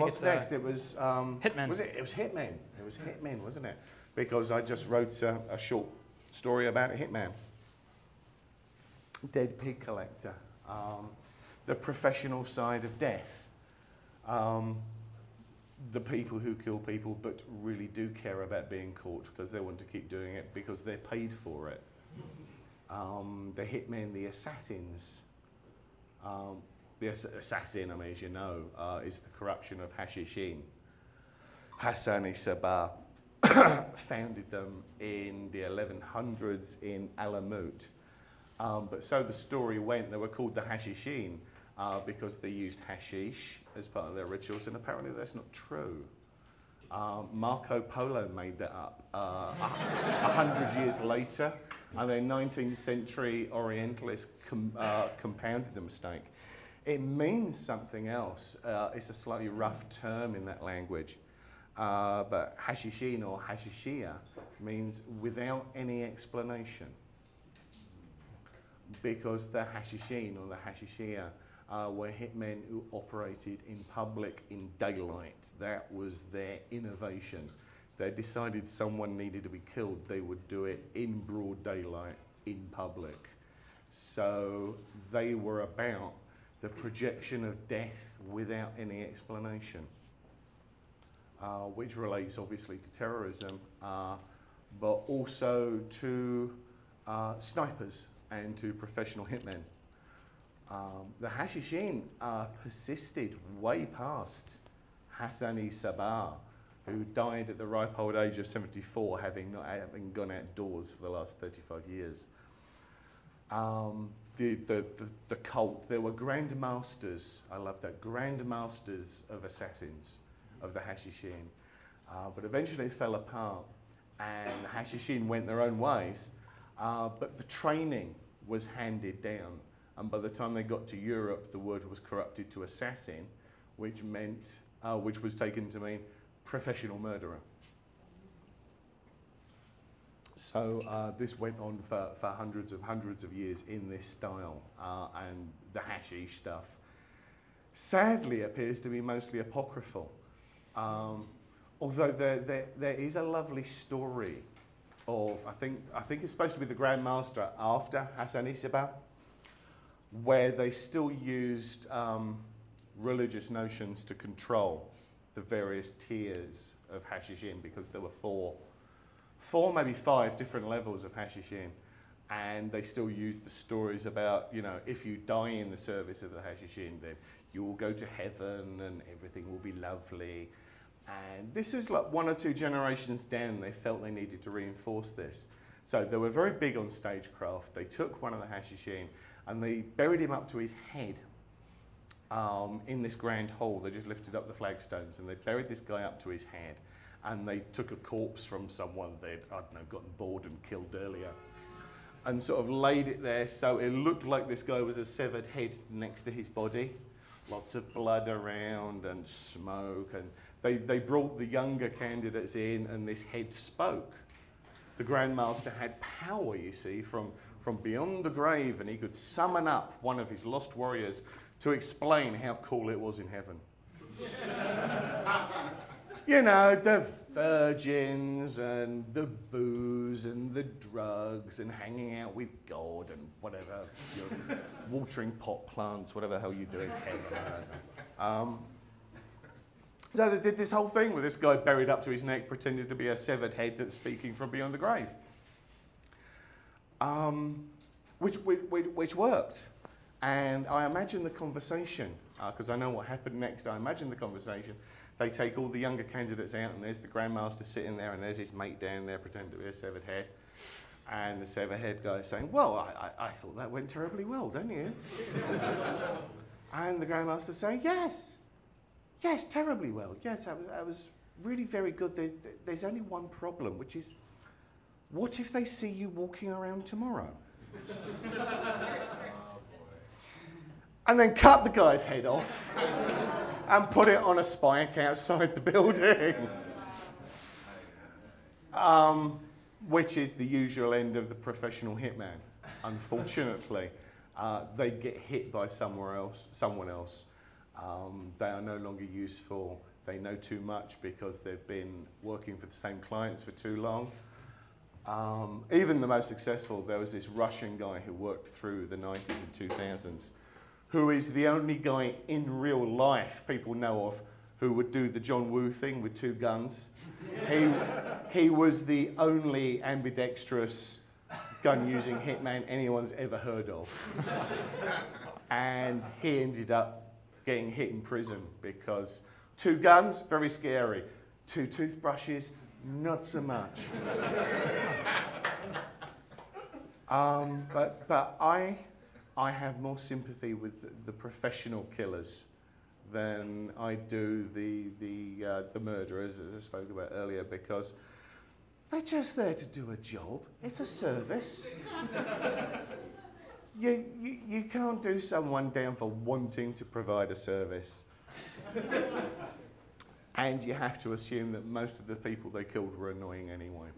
What's next? It was Hitmen. Was it? It was Hitmen. It was Hitmen, wasn't it? Because I just wrote a short story about a hitman. Dead pig collector. The professional side of death. The people who kill people but really do care about being caught because they want to keep doing it because they're paid for it. The hitmen, the assassins. The assassin, I mean, as you know, is the corruption of Hashishin. Hassani Sabah founded them in the 1100s in Alamut. But so the story went, they were called the Hashishin because they used hashish as part of their rituals, and apparently that's not true. Marco Polo made that up 100 years later, and then 19th century Orientalists compounded the mistake. It means something else. It's a slightly rough term in that language. But hashishin or hashishia means without any explanation. Because the hashishin or the hashishia were hitmen who operated in public in daylight. That was their innovation. They decided someone needed to be killed, they would do it in broad daylight, in public. So they were about the projection of death without any explanation, which relates obviously to terrorism, but also to snipers and to professional hitmen. The Hashishin persisted way past Hassani Sabah, who died at the ripe old age of 74, having gone outdoors for the last 35 years. The cult, there were grandmasters, I love that, grandmasters of assassins, of the Hashishin. But eventually it fell apart, and the Hashishin went their own ways, but the training was handed down. And by the time they got to Europe, the word was corrupted to assassin, which meant, which was taken to mean professional murderer. So this went on for hundreds of years in this style, and the hashish stuff sadly appears to be mostly apocryphal. Although there is a lovely story of, I think it's supposed to be the Grand Master after Hassani Sabah, where they still used religious notions to control the various tiers of hashishin, because there were four, maybe five different levels of hashishin, and they still used the stories about, you know, if you die in the service of the hashishin, then you will go to heaven and everything will be lovely. And this is like 1 or 2 generations down, they felt they needed to reinforce this. So they were very big on stagecraft. They took one of the hashishin and they buried him up to his head in this grand hall. They just lifted up the flagstones and they buried this guy up to his head, and they took a corpse from someone they'd, I don't know, gotten bored and killed earlier, and sort of laid it there so it looked like this guy was a severed head next to his body. Lots of blood around and smoke, and they brought the younger candidates in, and this head spoke. The Grand Master had power, you see, from beyond the grave, and he could summon up one of his lost warriors to explain how cool it was in heaven. You know, the virgins and the booze and the drugs and hanging out with God and whatever, you know, watering pot plants, whatever the hell you do in heaven. So they did this whole thing with this guy buried up to his neck, pretending to be a severed head that's speaking from beyond the grave. Which worked. And I imagine the conversation, because I know what happened next, I imagine the conversation. They take all the younger candidates out, and there's the Grand Master sitting there, and there's his mate down there pretending to be a severed head. And the severed head guy is saying, well, I thought that went terribly well, don't you? And the Grand Master saying, yes, terribly well. Yes, that was really very good. There's only one problem, which is, what if they see you walking around tomorrow? And then cut the guy's head off and put it on a spike outside the building. Which is the usual end of the professional hitman. Unfortunately, they get hit by someone else. They are no longer useful. they know too much because they've been working for the same clients for too long. Even the most successful, there was this Russian guy who worked through the 90s and 2000s, who is the only guy in real life people know of who would do the John Woo thing with 2 guns. He was the only ambidextrous gun-using hitman anyone's ever heard of. And he ended up getting hit in prison because 2 guns, very scary. 2 toothbrushes, not so much. But I have more sympathy with the professional killers than I do the murderers, as I spoke about earlier, because they're just there to do a job. It's a service. You can't do someone down for wanting to provide a service. And you have to assume that most of the people they killed were annoying anyway.